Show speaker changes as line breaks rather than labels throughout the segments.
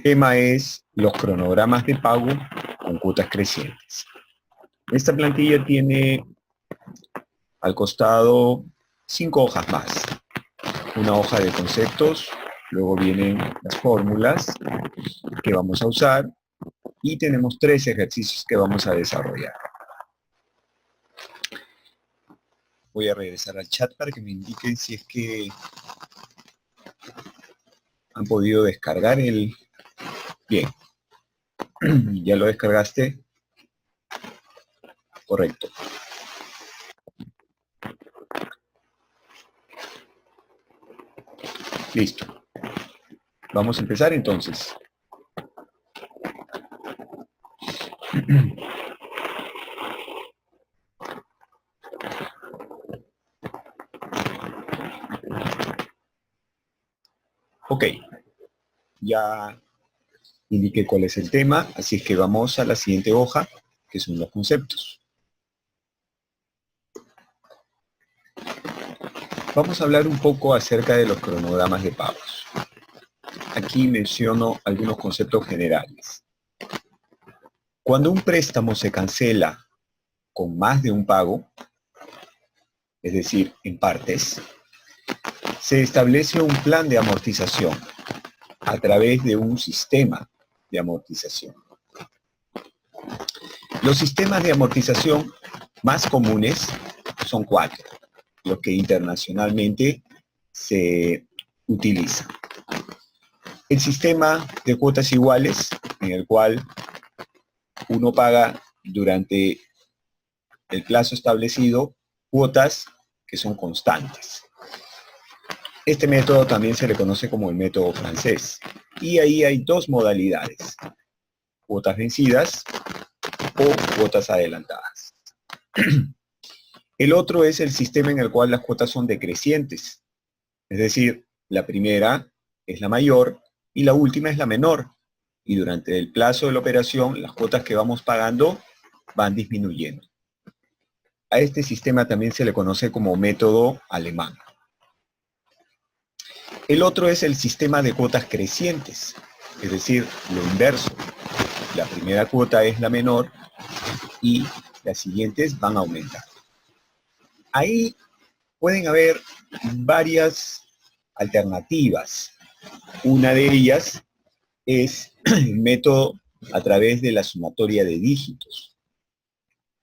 tema es los cronogramas de pago con cuotas crecientes. Esta plantilla tiene al costado 5 hojas más. Una hoja de conceptos, luego vienen las fórmulas que vamos a usar y tenemos 3 ejercicios que vamos a desarrollar. Voy a regresar al chat para que me indiquen si es que han podido descargar el... Bien. ¿Ya lo descargaste? Correcto. Listo. Vamos a empezar entonces. Ok. Ya indiqué cuál es el tema, así es que vamos a la siguiente hoja, que son los conceptos. Vamos a hablar un poco acerca de los cronogramas de pagos. Aquí menciono algunos conceptos generales. Cuando un préstamo se cancela con más de un pago, es decir, en partes, se establece un plan de amortización a través de un sistema de amortización. Los sistemas de amortización más comunes son 4, los que internacionalmente se utilizan. El sistema de cuotas iguales, en el cual uno paga durante el plazo establecido cuotas que son constantes. Este método también se le conoce como el método francés. Y ahí hay 2 modalidades: cuotas vencidas o cuotas adelantadas. El otro es el sistema en el cual las cuotas son decrecientes. Es decir, la primera es la mayor y la última es la menor. Y durante el plazo de la operación, las cuotas que vamos pagando van disminuyendo. A este sistema también se le conoce como método alemán. El otro es el sistema de cuotas crecientes, es decir, lo inverso. La primera cuota es la menor y las siguientes van a aumentar. Ahí pueden haber varias alternativas. Una de ellas es el método a través de la sumatoria de dígitos.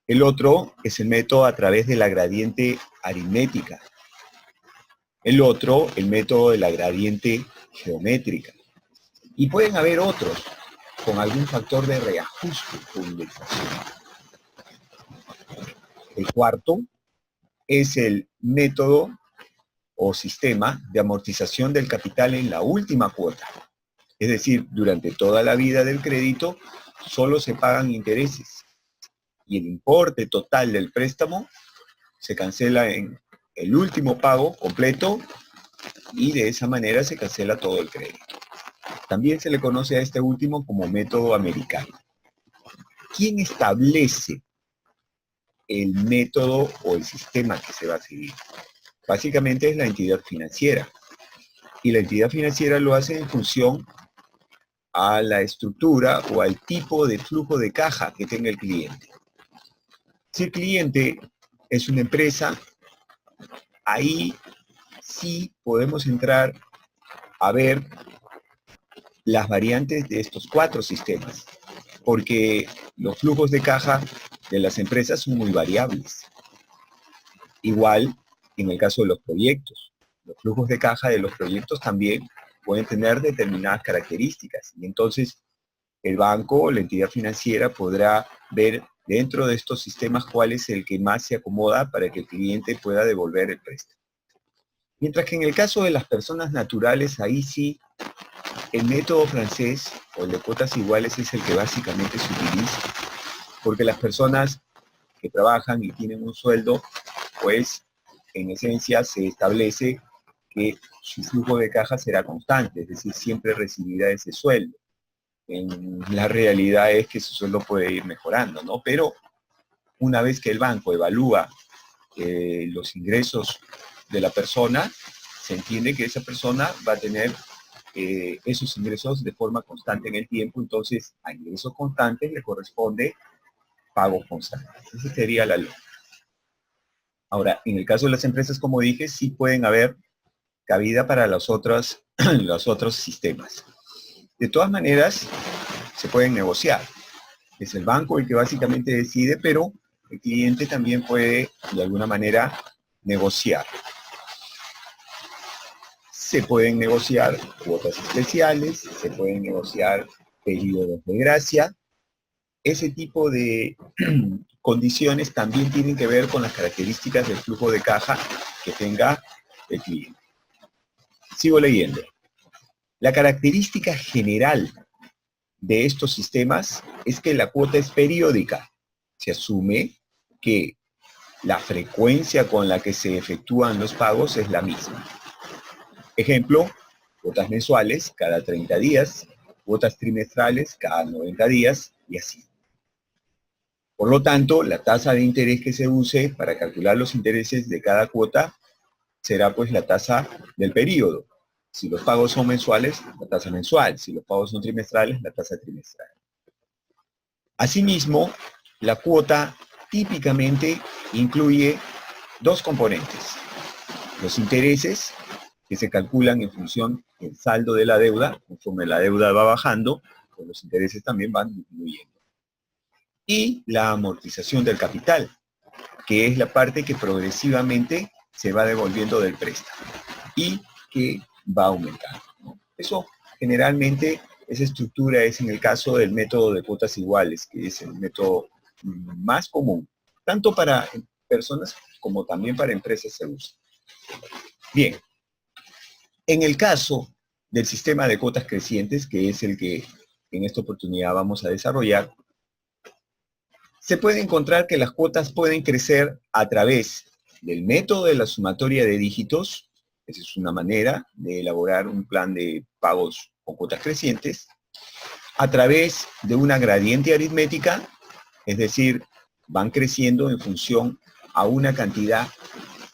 El otro es el método a través de la gradiente aritmética. El otro, el método de la gradiente geométrica. Y pueden haber otros con algún factor de reajuste o indexación. El cuarto es el método o sistema de amortización del capital en la última cuota. Es decir, durante toda la vida del crédito solo se pagan intereses y el importe total del préstamo se cancela en el último pago completo y de esa manera se cancela todo el crédito. También se le conoce a este último como método americano. ¿Quién establece el método o el sistema que se va a seguir? Básicamente es la entidad financiera. Y la entidad financiera lo hace en función a la estructura o al tipo de flujo de caja que tenga el cliente. Si el cliente es una empresa, ahí sí podemos entrar a ver las variantes de estos 4 sistemas, porque los flujos de caja de las empresas son muy variables. Igual en el caso de los proyectos. Los flujos de caja de los proyectos también pueden tener determinadas características y entonces el banco o la entidad financiera podrá ver dentro de estos sistemas cuál es el que más se acomoda para que el cliente pueda devolver el préstamo. Mientras que en el caso de las personas naturales, ahí sí, el método francés o el de cuotas iguales es el que básicamente se utiliza, porque las personas que trabajan y tienen un sueldo, pues en esencia se establece que su flujo de caja será constante, es decir, siempre recibirá ese sueldo. En la realidad es que su sueldo puede ir mejorando, ¿no? Pero una vez que el banco evalúa los ingresos de la persona, se entiende que esa persona va a tener esos ingresos de forma constante en el tiempo, entonces a ingresos constantes le corresponde pagos constantes. Esa sería la ley. Ahora, en el caso de las empresas, como dije, sí pueden haber cabida para los otros sistemas. De todas maneras, se pueden negociar. Es el banco el que básicamente decide, pero el cliente también puede, de alguna manera, negociar. Se pueden negociar cuotas especiales, se pueden negociar periodos de gracia. Ese tipo de condiciones también tienen que ver con las características del flujo de caja que tenga el cliente. Sigo leyendo. La característica general de estos sistemas es que la cuota es periódica. Se asume que la frecuencia con la que se efectúan los pagos es la misma. Ejemplo, cuotas mensuales cada 30 días, cuotas trimestrales cada 90 días y así. Por lo tanto, la tasa de interés que se use para calcular los intereses de cada cuota será pues la tasa del periodo. Si los pagos son mensuales, la tasa mensual. Si los pagos son trimestrales, la tasa trimestral. Asimismo, la cuota típicamente incluye dos componentes. Los intereses, que se calculan en función del saldo de la deuda. Conforme la deuda va bajando, pues los intereses también van disminuyendo. Y la amortización del capital, que es la parte que progresivamente se va devolviendo del préstamo y que va aumentando, ¿no? Eso generalmente, esa estructura es en el caso del método de cuotas iguales, que es el método más común, tanto para personas como también para empresas se usa. Bien, en el caso del sistema de cuotas crecientes, que es el que en esta oportunidad vamos a desarrollar, se puede encontrar que las cuotas pueden crecer a través del método de la sumatoria de dígitos. Esa es una manera de elaborar un plan de pagos con cuotas crecientes. A través de una gradiente aritmética, es decir, van creciendo en función a una cantidad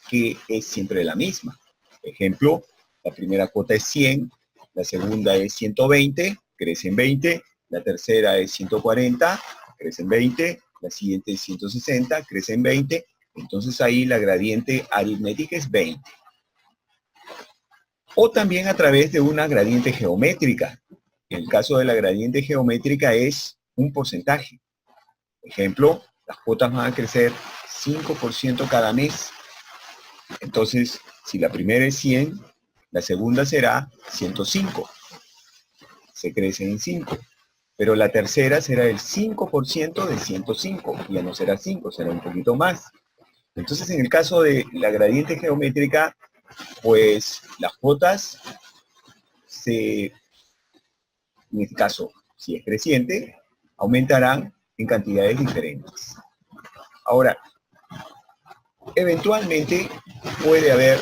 que es siempre la misma. Ejemplo, la primera cuota es 100, la segunda es 120, crecen 20, la tercera es 140, crecen 20, la siguiente es 160, crecen 20, entonces ahí la gradiente aritmética es 20. O también a través de una gradiente geométrica. En el caso de la gradiente geométrica es un porcentaje. Ejemplo, las cuotas van a crecer 5% cada mes. Entonces, si la primera es 100, la segunda será 105. Se crece en 5. Pero la tercera será el 5% de 105. Ya no será 5, será un poquito más. Entonces, en el caso de la gradiente geométrica, pues las cuotas en este caso, si es creciente, aumentarán en cantidades diferentes. Ahora, eventualmente puede haber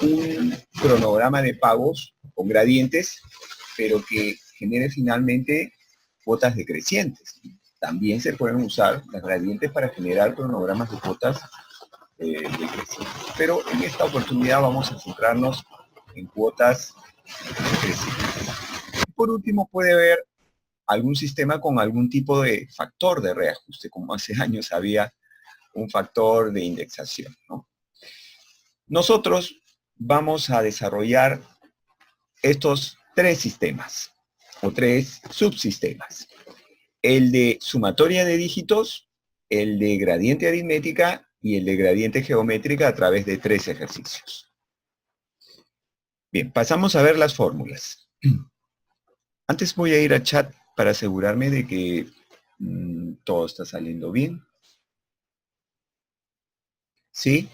un cronograma de pagos con gradientes, pero que genere finalmente cuotas decrecientes. También se pueden usar las gradientes para generar cronogramas de cuotas decrecientes. Pero en esta oportunidad vamos a centrarnos en cuotas decrecientes. Por último, puede haber algún sistema con algún tipo de factor de reajuste, como hace años había un factor de indexación, ¿no? Nosotros vamos a desarrollar estos tres sistemas o tres subsistemas. El de sumatoria de dígitos, el de gradiente aritmética y el de gradiente geométrica a través de 3 ejercicios. Bien, pasamos a ver las fórmulas. Antes voy a ir a chat para asegurarme de que todo está saliendo bien. ¿Sí?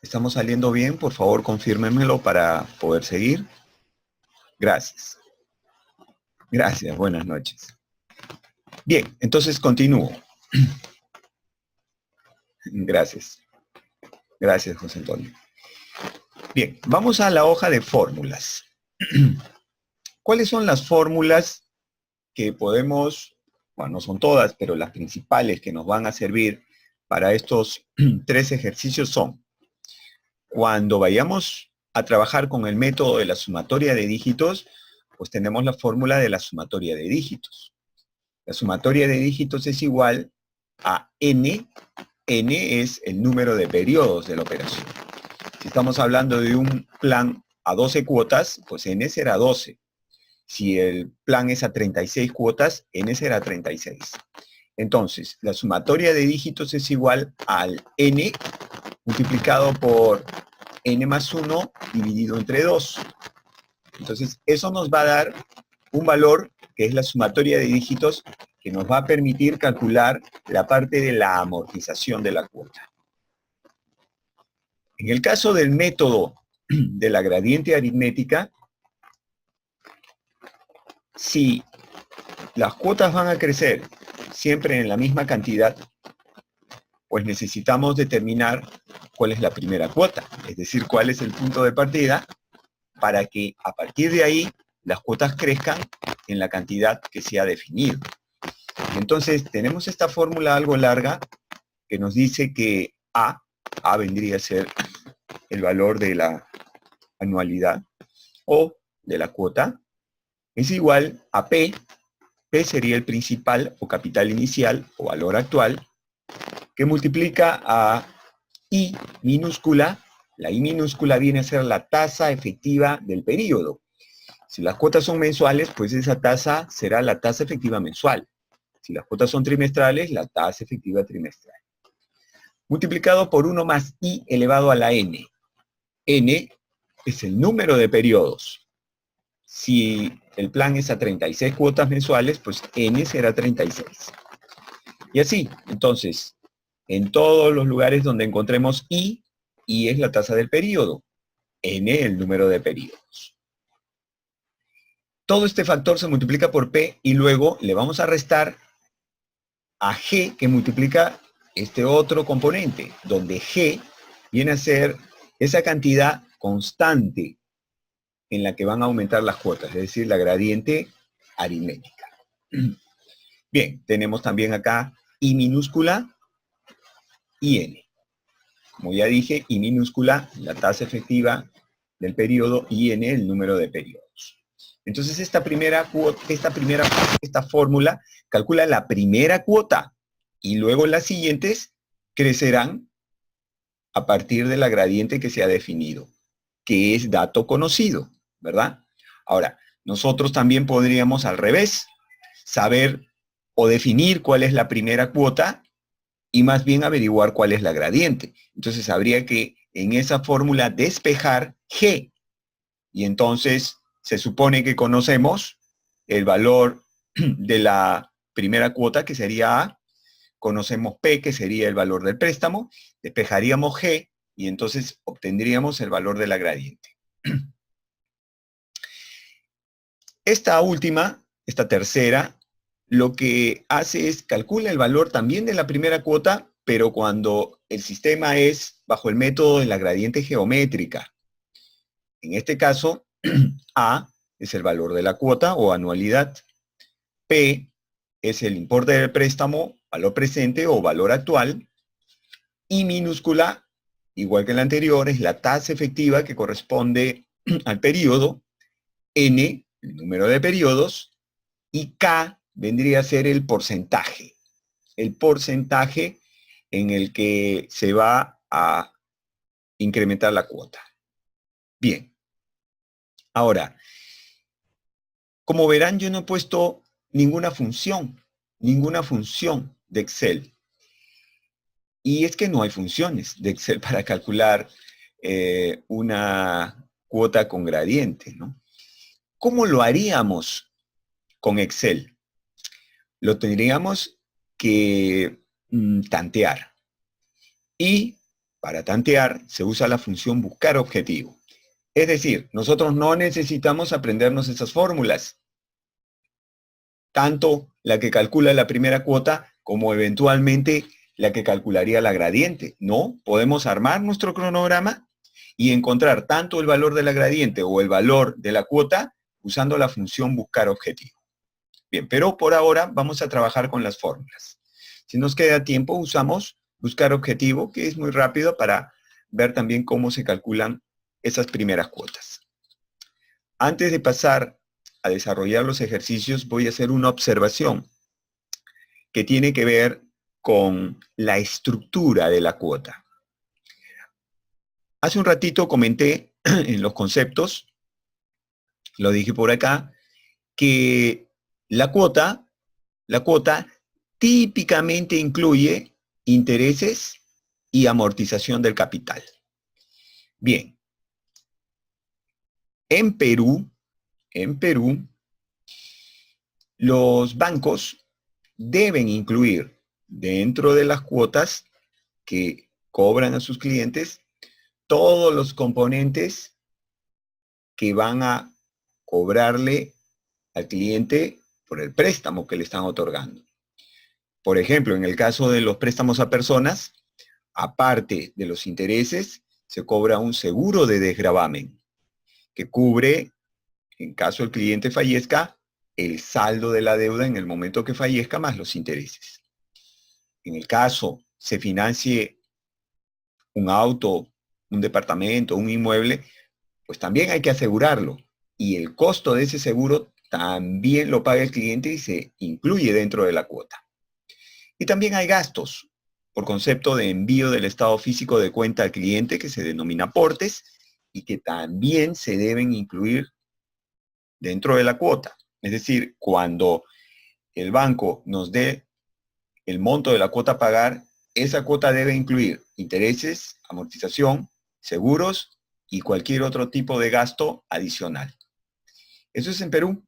¿Estamos saliendo bien? Por favor, confírmenmelo para poder seguir. Gracias. Gracias, buenas noches. Bien, entonces continúo. Gracias. Gracias, José Antonio. Bien, vamos a la hoja de fórmulas. ¿Cuáles son las fórmulas que podemos, bueno, no son todas, pero las principales que nos van a servir para estos 3 ejercicios son, cuando vayamos a trabajar con el método de la sumatoria de dígitos, pues tenemos la fórmula de la sumatoria de dígitos. La sumatoria de dígitos es igual a n. N es el número de periodos de la operación. Si estamos hablando de un plan a 12 cuotas, pues n será 12. Si el plan es a 36 cuotas, n será 36. Entonces, la sumatoria de dígitos es igual al n multiplicado por n más 1 dividido entre 2. Entonces, eso nos va a dar un valor que es la sumatoria de dígitos que nos va a permitir calcular la parte de la amortización de la cuota. En el caso del método de la gradiente aritmética, si las cuotas van a crecer siempre en la misma cantidad, pues necesitamos determinar cuál es la primera cuota, es decir, cuál es el punto de partida para que a partir de ahí las cuotas crezcan en la cantidad que se ha definido. Entonces tenemos esta fórmula algo larga que nos dice que A vendría a ser el valor de la anualidad o de la cuota, es igual a P. P sería el principal o capital inicial o valor actual, que multiplica a I minúscula. La I minúscula viene a ser la tasa efectiva del periodo. Si las cuotas son mensuales, pues esa tasa será la tasa efectiva mensual. Si las cuotas son trimestrales, la tasa efectiva trimestral. Multiplicado por 1 más I elevado a la N. N es el número de periodos. Si el plan es a 36 cuotas mensuales, pues N será 36. Y así, entonces, en todos los lugares donde encontremos I es la tasa del periodo, N el número de periodos. Todo este factor se multiplica por P y luego le vamos a restar a G, que multiplica este otro componente, donde G viene a ser esa cantidad constante en la que van a aumentar las cuotas, es decir, la gradiente aritmética. Bien, tenemos también acá I minúscula y N. Como ya dije, I minúscula, la tasa efectiva del periodo, y N, el número de periodos. Entonces esta fórmula calcula la primera cuota y luego las siguientes crecerán a partir de la gradiente que se ha definido, que es dato conocido, ¿verdad? Ahora, nosotros también podríamos al revés, saber o definir cuál es la primera cuota y más bien averiguar cuál es la gradiente. Entonces habría que en esa fórmula despejar G y entonces se supone que conocemos el valor de la primera cuota, que sería A, conocemos P, que sería el valor del préstamo, despejaríamos G y entonces obtendríamos el valor de la gradiente. Esta última, esta tercera, lo que hace es calcula el valor también de la primera cuota, pero cuando el sistema es bajo el método de la gradiente geométrica. En este caso, A es el valor de la cuota o anualidad. P es el importe del préstamo, valor presente o valor actual. I minúscula, igual que la anterior, es la tasa efectiva que corresponde al periodo. N, el número de periodos. Y K vendría a ser el porcentaje. El porcentaje en el que se va a incrementar la cuota. Bien. Ahora, como verán, yo no he puesto ninguna función de Excel. Y es que no hay funciones de Excel para calcular una cuota con gradiente, ¿no? ¿Cómo lo haríamos con Excel? Lo tendríamos que tantear. Y para tantear se usa la función buscar objetivo. Es decir, nosotros no necesitamos aprendernos esas fórmulas. Tanto la que calcula la primera cuota como eventualmente la que calcularía la gradiente. No, podemos armar nuestro cronograma y encontrar tanto el valor de la gradiente o el valor de la cuota usando la función buscar objetivo. Bien, pero por ahora vamos a trabajar con las fórmulas. Si nos queda tiempo, usamos buscar objetivo, que es muy rápido para ver también cómo se calculan esas primeras cuotas. Antes de pasar a desarrollar los ejercicios, voy a hacer una observación que tiene que ver con la estructura de la cuota. Hace un ratito comenté en los conceptos, lo dije por acá, que la cuota típicamente incluye intereses y amortización del capital. Bien, en Perú, los bancos deben incluir dentro de las cuotas que cobran a sus clientes todos los componentes que van a cobrarle al cliente por el préstamo que le están otorgando. Por ejemplo, en el caso de los préstamos a personas, aparte de los intereses, se cobra un seguro de desgravamen que cubre, en caso el cliente fallezca, el saldo de la deuda en el momento que fallezca más los intereses. En el caso se financie un auto, un departamento, un inmueble, pues también hay que asegurarlo. Y el costo de ese seguro también lo paga el cliente y se incluye dentro de la cuota. Y también hay gastos por concepto de envío del estado físico de cuenta al cliente, que se denomina aportes, y que también se deben incluir dentro de la cuota. Es decir, cuando el banco nos dé el monto de la cuota a pagar, esa cuota debe incluir intereses, amortización, seguros y cualquier otro tipo de gasto adicional. Eso es en Perú,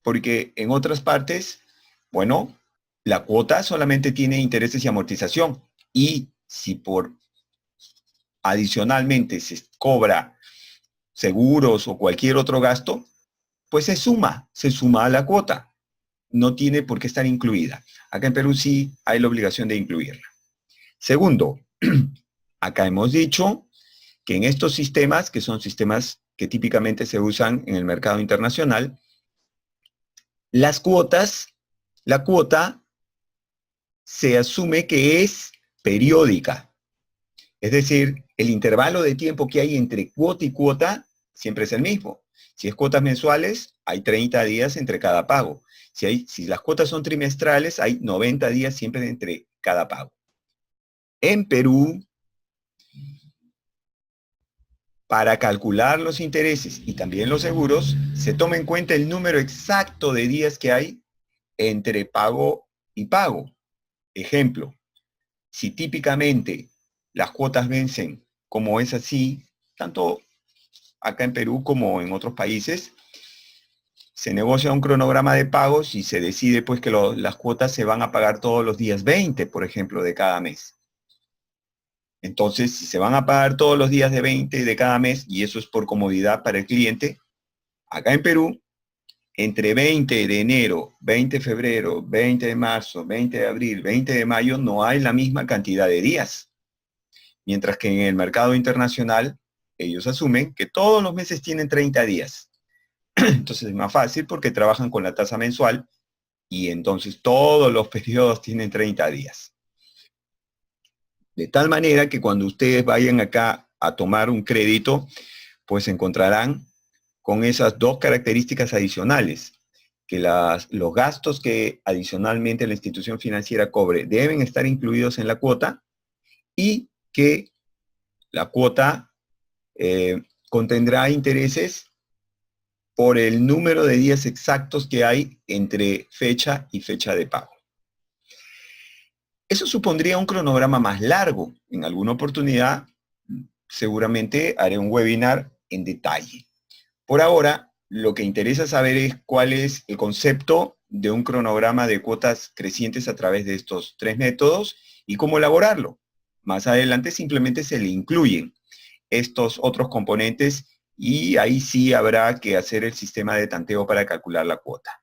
porque en otras partes, bueno, la cuota solamente tiene intereses y amortización. Y si por adicionalmente se cobra seguros o cualquier otro gasto, pues se suma a la cuota. No tiene por qué estar incluida. Acá en Perú sí hay la obligación de incluirla. Segundo, acá hemos dicho que en estos sistemas, que son sistemas que típicamente se usan en el mercado internacional, la cuota se asume que es periódica. Es decir, el intervalo de tiempo que hay entre cuota y cuota siempre es el mismo. Si es cuotas mensuales, hay 30 días entre cada pago. Si las cuotas son trimestrales, hay 90 días siempre entre cada pago. En Perú, para calcular los intereses y también los seguros, se toma en cuenta el número exacto de días que hay entre pago y pago. Ejemplo, si típicamente las cuotas vencen, como es así, tanto acá en Perú como en otros países, se negocia un cronograma de pagos y se decide pues que las cuotas se van a pagar todos los días 20, por ejemplo, de cada mes. Entonces, si se van a pagar todos los días de 20 de cada mes, y eso es por comodidad para el cliente, acá en Perú, entre 20 de enero, 20 de febrero, 20 de marzo, 20 de abril, 20 de mayo, no hay la misma cantidad de días. Mientras que en el mercado internacional, ellos asumen que todos los meses tienen 30 días. Entonces es más fácil porque trabajan con la tasa mensual y entonces todos los periodos tienen 30 días. De tal manera que cuando ustedes vayan acá a tomar un crédito, pues encontrarán con esas dos características adicionales, que los gastos que adicionalmente la institución financiera cobre deben estar incluidos en la cuota y que la cuota contendrá intereses por el número de días exactos que hay entre fecha y fecha de pago. Eso supondría un cronograma más largo. En alguna oportunidad, seguramente haré un webinar en detalle. Por ahora, lo que interesa saber es cuál es el concepto de un cronograma de cuotas crecientes a través de estos tres métodos y cómo elaborarlo. Más adelante simplemente se le incluyen estos otros componentes y ahí sí habrá que hacer el sistema de tanteo para calcular la cuota.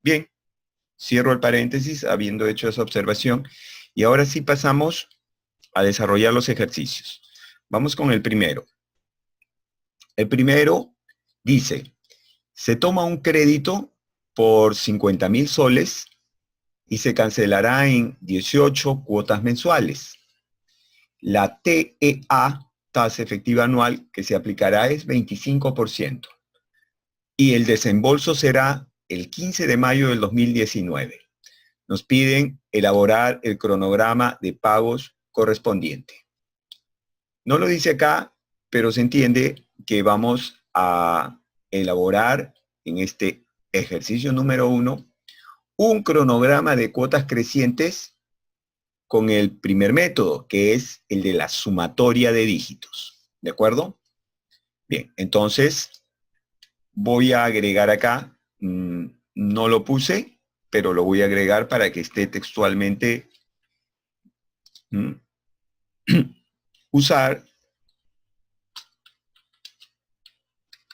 Bien, cierro el paréntesis habiendo hecho esa observación y ahora sí pasamos a desarrollar los ejercicios. Vamos con el primero. El primero dice, se toma un crédito por 50,000 soles y se cancelará en 18 cuotas mensuales. La TEA tasa efectiva anual que se aplicará es 25%. Y el desembolso será el 15 de mayo del 2019. Nos piden elaborar el cronograma de pagos correspondiente. No lo dice acá, pero se entiende que vamos a elaborar en este ejercicio número 1 un cronograma de cuotas crecientes con el primer método, que es el de la sumatoria de dígitos. ¿De acuerdo? Bien, entonces voy a agregar acá, no lo puse, pero lo voy a agregar para que esté textualmente usar,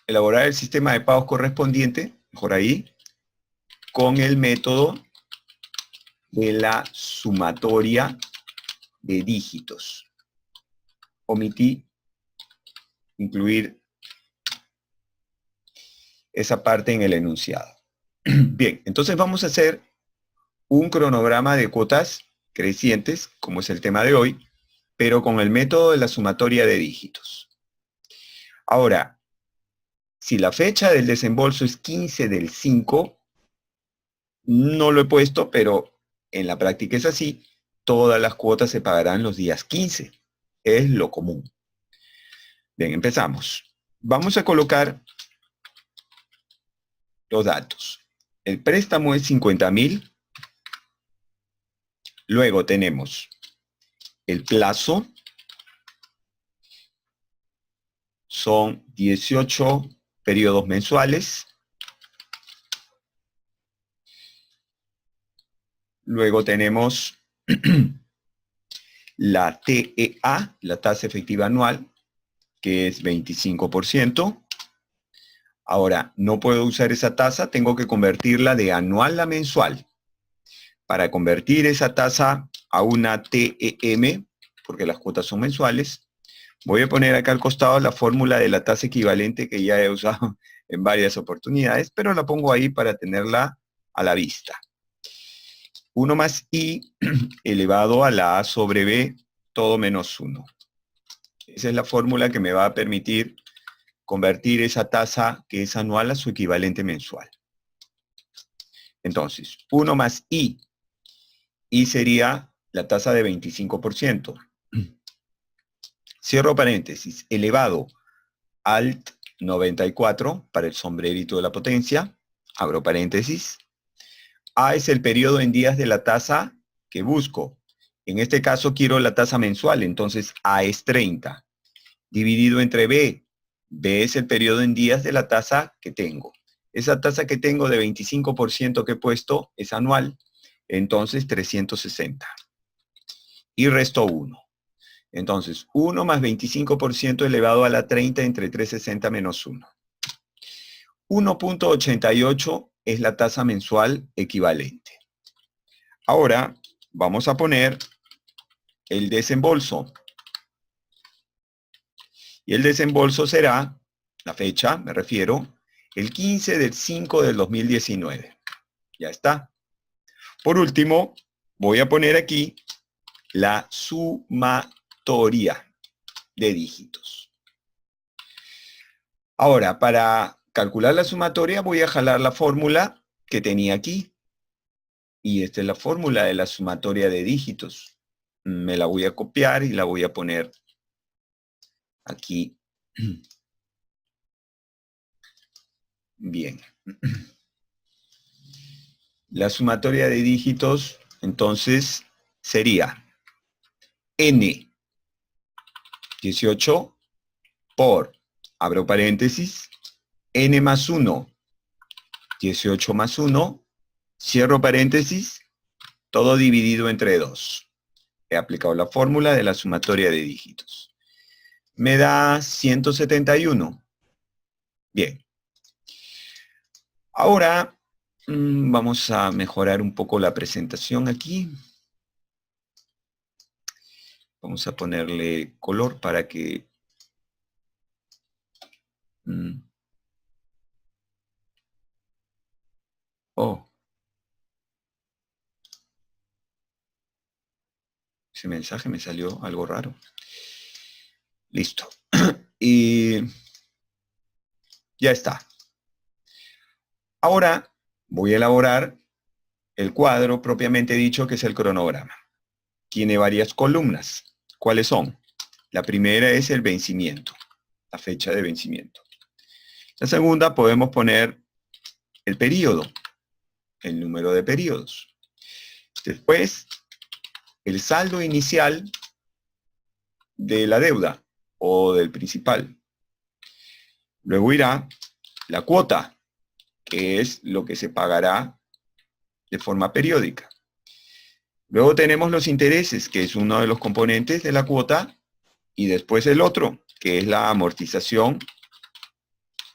elaborar el sistema de pagos correspondiente, por ahí, con el método de la sumatoria de dígitos. Omití incluir esa parte en el enunciado. Bien, entonces vamos a hacer un cronograma de cuotas crecientes, como es el tema de hoy, pero con el método de la sumatoria de dígitos. Ahora, si la fecha del desembolso es 15 del 5, no lo he puesto, pero en la práctica es así, todas las cuotas se pagarán los días 15. Es lo común. Bien, empezamos. Vamos a colocar los datos. El préstamo es 50.000. Luego tenemos el plazo. Son 18 periodos mensuales. Luego tenemos la TEA, la tasa efectiva anual, que es 25%. Ahora, no puedo usar esa tasa, tengo que convertirla de anual a mensual. Para convertir esa tasa a una TEM, porque las cuotas son mensuales, voy a poner acá al costado la fórmula de la tasa equivalente que ya he usado en varias oportunidades, pero la pongo ahí para tenerla a la vista. 1 más I elevado a la A sobre B, todo menos 1. Esa es la fórmula que me va a permitir convertir esa tasa que es anual a su equivalente mensual. Entonces, 1 más I. I sería la tasa de 25%. Cierro paréntesis, elevado al 94 para el sombrerito de la potencia. Abro paréntesis. A es el periodo en días de la tasa que busco. En este caso quiero la tasa mensual, entonces A es 30. Dividido entre B. B es el periodo en días de la tasa que tengo. Esa tasa que tengo de 25% que he puesto es anual, entonces 360. Y resto 1. Entonces, 1 más 25% elevado a la 30 entre 360 menos 1. 1.88 es la tasa mensual equivalente. Ahora, vamos a poner el desembolso. Y el desembolso será, la fecha, me refiero, el 15 del 5 del 2019. Ya está. Por último, voy a poner aquí la sumatoria de dígitos. Ahora, para calcular la sumatoria voy a jalar la fórmula que tenía aquí. Y esta es la fórmula de la sumatoria de dígitos. Me la voy a copiar y la voy a poner aquí. Bien. La sumatoria de dígitos, entonces, sería N 18 por, abro paréntesis, N más 1, 18 más 1, cierro paréntesis, todo dividido entre 2. He aplicado la fórmula de la sumatoria de dígitos. Me da 171. Bien. Ahora vamos a mejorar un poco la presentación aquí. Vamos a ponerle color para que... Oh. Ese mensaje me salió algo raro. Listo. Y ya está. Ahora voy a elaborar el cuadro propiamente dicho, que es el cronograma. Tiene varias columnas. ¿Cuáles son? La primera es el vencimiento, la fecha de vencimiento. La segunda podemos poner el periodo, el número de periodos. Después, el saldo inicial de la deuda o del principal. Luego irá la cuota, que es lo que se pagará de forma periódica. Luego tenemos los intereses, que es uno de los componentes de la cuota, y después el otro, que es la amortización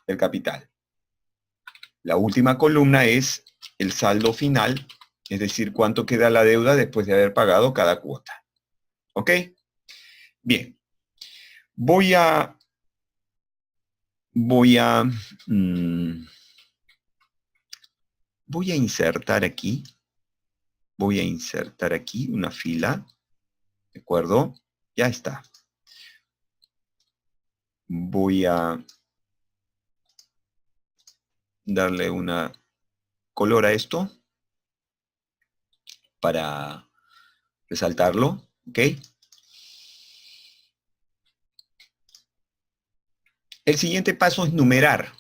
del capital. La última columna es el saldo final, es decir, cuánto queda la deuda después de haber pagado cada cuota. ¿Ok? Bien. Voy a insertar aquí. Voy a insertar aquí una fila. ¿De acuerdo? Ya está. Voy a darle una color a esto para resaltarlo. ¿Ok? El siguiente paso es numerar.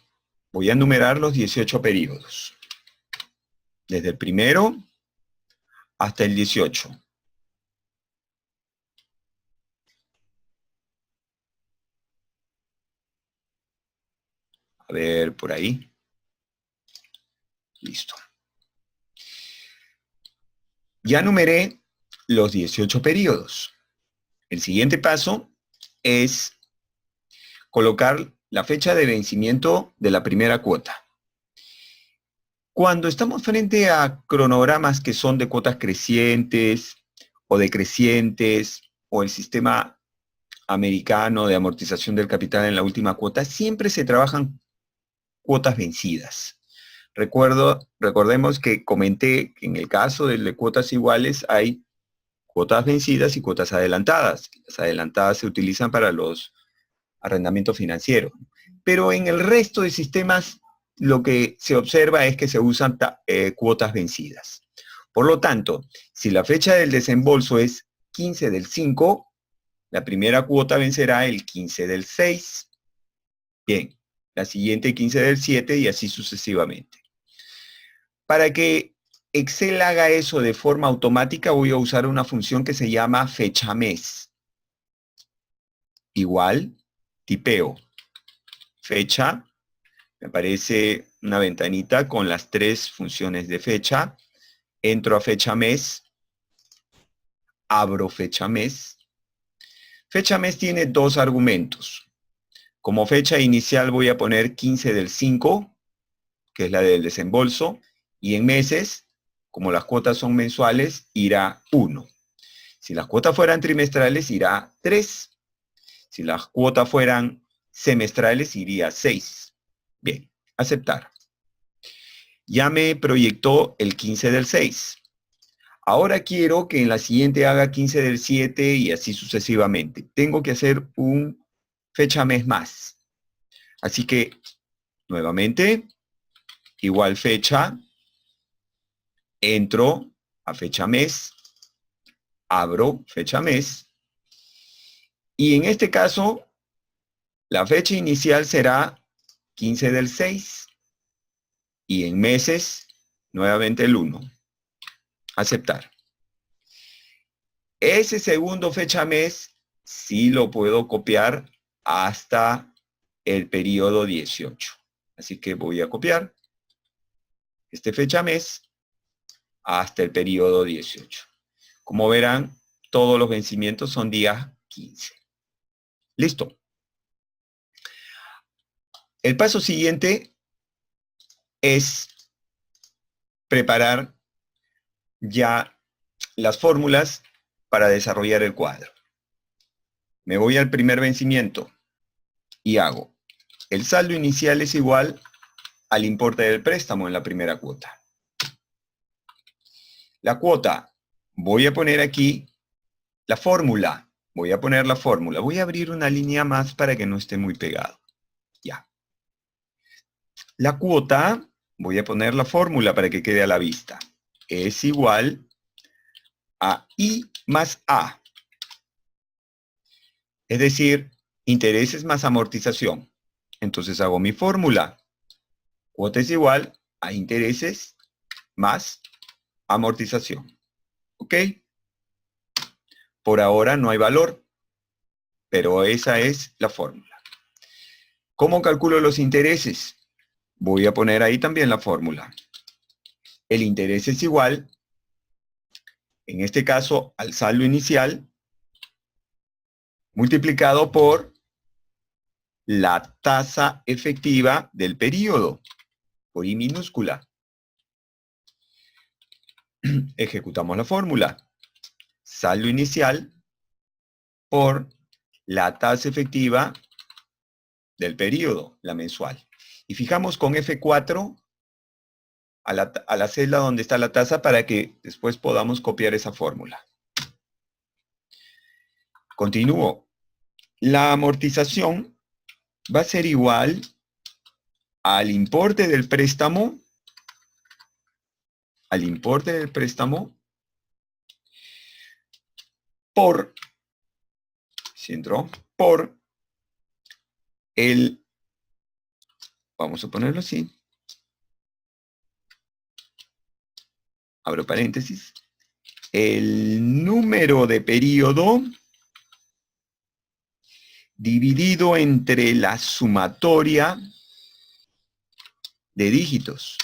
Voy a numerar los 18 periodos. Desde el primero hasta el 18. A ver, por ahí. Listo. Ya numeré los 18 periodos. El siguiente paso es colocar la fecha de vencimiento de la primera cuota. Cuando estamos frente a cronogramas que son de cuotas crecientes o decrecientes, o el sistema americano de amortización del capital en la última cuota, siempre se trabajan cuotas vencidas. Recordemos que comenté que en el caso de cuotas iguales hay cuotas vencidas y cuotas adelantadas. Las adelantadas se utilizan para los arrendamientos financieros. Pero en el resto de sistemas lo que se observa es que se usan cuotas vencidas. Por lo tanto, si la fecha del desembolso es 15 del 5, la primera cuota vencerá el 15 del 6. Bien, la siguiente 15 del 7 y así sucesivamente. Para que Excel haga eso de forma automática, voy a usar una función que se llama fecha mes. Igual, tipeo. Fecha, me aparece una ventanita con las 3 funciones de fecha. Entro a fecha mes, abro fecha mes. Fecha mes tiene 2 argumentos. Como fecha inicial voy a poner 15 del 5, que es la del desembolso, y en meses, como las cuotas son mensuales, irá 1. Si las cuotas fueran trimestrales, irá 3. Si las cuotas fueran semestrales, iría 6. Bien, aceptar. Ya me proyectó el 15 del 6. Ahora quiero que en la siguiente haga 15 del 7 y así sucesivamente. Tengo que hacer un fecha mes más. Así que, nuevamente, igual fecha, entro a fecha mes, abro fecha mes, y en este caso, la fecha inicial será 15 del 6, y en meses, nuevamente el 1. Aceptar. Ese segundo fecha mes sí lo puedo copiar hasta el periodo 18. Así que voy a copiar este fecha mes hasta el periodo 18. Como verán, todos los vencimientos son días 15. Listo. El paso siguiente es preparar ya las fórmulas para desarrollar el cuadro. Me voy al primer vencimiento y hago el saldo inicial es igual al importe del préstamo en la primera cuota. La cuota, voy a poner aquí la fórmula voy a poner la fórmula. Voy a abrir una línea más para que no esté muy pegado. Ya. La cuota, voy a poner la fórmula para que quede a la vista. Es igual a I más A. Es decir, intereses más amortización. Entonces hago mi fórmula. Cuota es igual a intereses más amortización. ¿Ok? Por ahora no hay valor, pero esa es la fórmula. ¿Cómo calculo los intereses? Voy a poner ahí también la fórmula. El interés es igual, en este caso, al saldo inicial, multiplicado por la tasa efectiva del periodo, por I minúscula. Ejecutamos la fórmula. Saldo inicial por la tasa efectiva del periodo, la mensual. Y fijamos con F4 a la celda donde está la tasa para que después podamos copiar esa fórmula. Continúo. La amortización va a ser igual al importe del préstamo, por, ¿sí entró? Por el, vamos a ponerlo así, abro paréntesis, el número de periodo dividido entre la sumatoria de dígitos.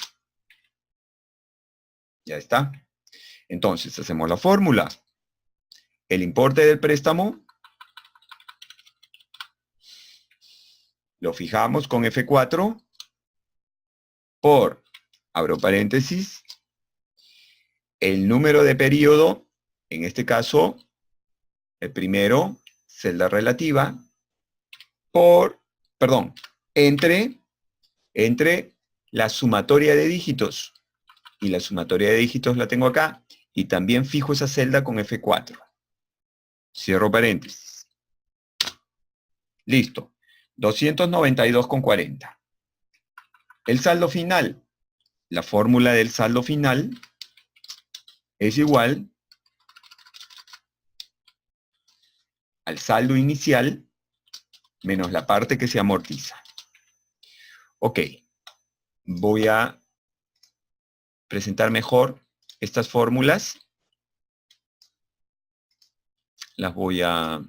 Ya está. Entonces, hacemos la fórmula. El importe del préstamo lo fijamos con F4 por, abro paréntesis, el número de periodo, en este caso, el primero, celda relativa, entre la sumatoria de dígitos. Y la sumatoria de dígitos la tengo acá. Y también fijo esa celda con F4. Cierro paréntesis. Listo. 292,40. El saldo final. La fórmula del saldo final es igual al saldo inicial menos la parte que se amortiza. Ok. Voy a presentar mejor estas fórmulas. Las voy a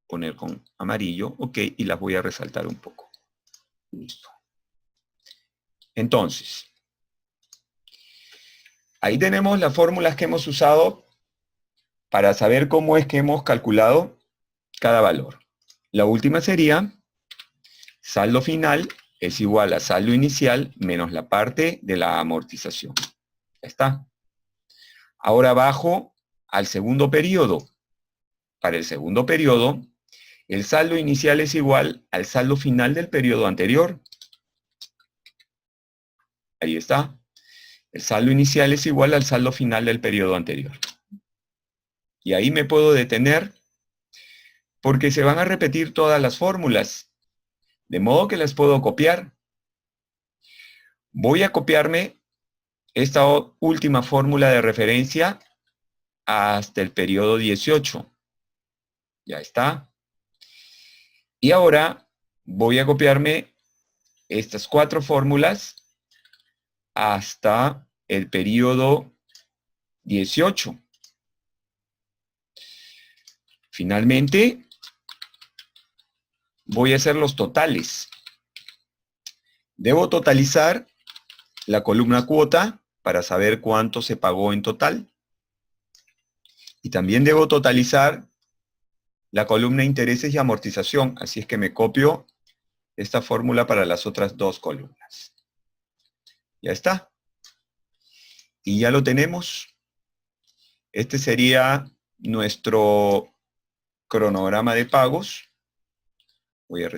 poner con amarillo, ok, y las voy a resaltar un poco. Listo. Entonces, ahí tenemos las fórmulas que hemos usado para saber cómo es que hemos calculado cada valor. La última sería, saldo final es igual a saldo inicial menos la parte de la amortización. Ya está. Ahora bajo al segundo periodo. Para el segundo periodo, el saldo inicial es igual al saldo final del periodo anterior. Ahí está. El saldo inicial es igual al saldo final del periodo anterior. Y ahí me puedo detener porque se van a repetir todas las fórmulas. De modo que las puedo copiar. Voy a copiarme esta última fórmula de referencia hasta el periodo 18. Ya está. Y ahora voy a copiarme estas 4 fórmulas hasta el periodo 18. Finalmente, voy a hacer los totales. Debo totalizar la columna cuota para saber cuánto se pagó en total. Y también debo totalizar la columna intereses y amortización. Así es que me copio esta fórmula para las otras 2 columnas. Ya está. Y ya lo tenemos. Este sería nuestro cronograma de pagos. Voy a